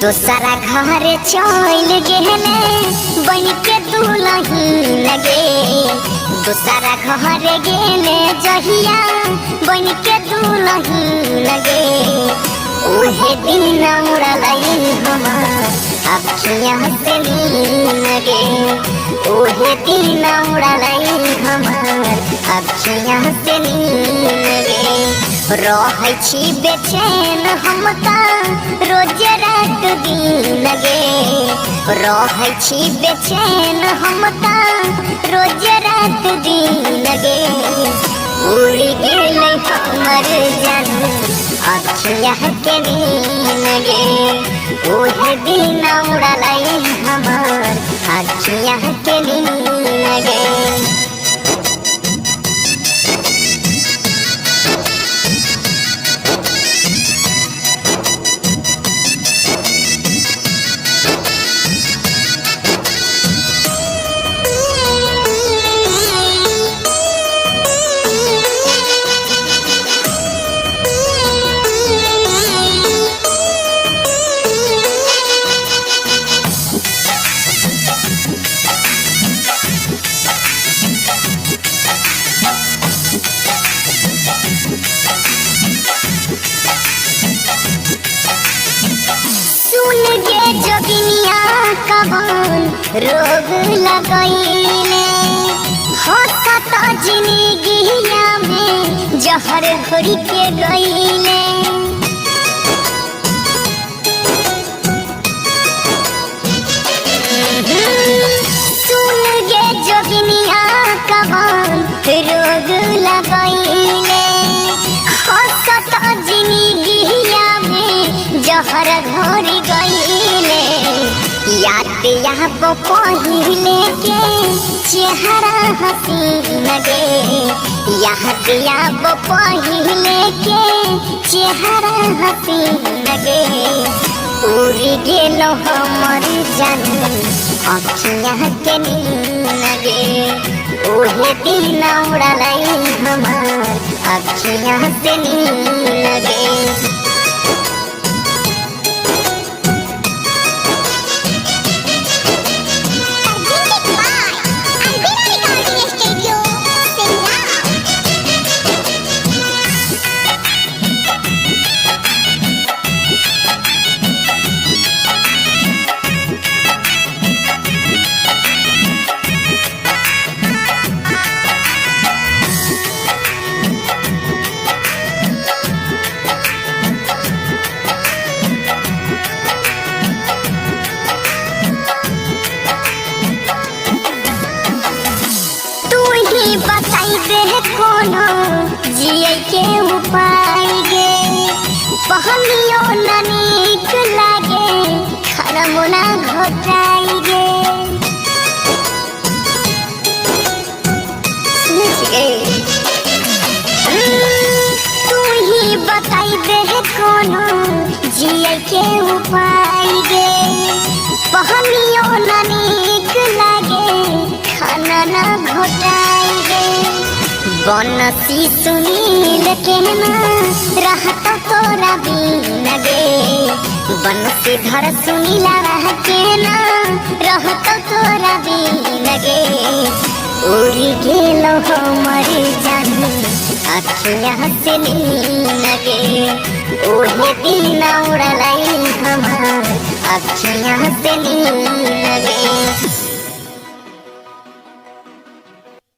दोसरा घर चल गेले बन के दुलही लगे। दोसरा घर गेले जहिया बन के दुलही लगे। ओहे दिन उड़लई हमार अखियाँ से लगे। ओहे दिन उड़लई हमार अखियाँ से लगे। रहै छी बेचैन हम रोज रात दिन लगे। रहै छी बेचैन हम रोज रात दिन लगे। उड़ गेलै हमर जान अखियाँ के दिन लगे। ओहे दिन उड़लै हमर अखियाँ के दिन लगे। जोगिनिया कवन रोग लगैले हसत जिंदगिया में जहर घोरी के गईले। सुन गे जोगिनिया कवन रोग लगैले हसत जिंदगिया में जहर घोरी गईले। याद आब पहिले के चेहरा हसीन गे। याद आब पहिले के चेहरा हसीन गे। उड़ गेलो हमर जान अखियाँ के नीन गे। ओहे दिन उड़लै हमार अखियाँ से नीन गे। बताई दे कोनो जिए के उपाय गे। पहनियो न नीक लागे खाना मुना घोटाई गे। तू ही बताई दे कोनो जिए के उपाय गे। पहनियो न नीक लागे खाना न घोटाई गे। बनसी सुनील के ना रहत तोरा बिन गे। बनसी धर सुनीला रह के ना रहत तोरा बिन गे। उड़ गेलो हमर जान अखियाँ से नीन गे। ओहे दिन उड़लै हमार अखियाँ से नीन गे।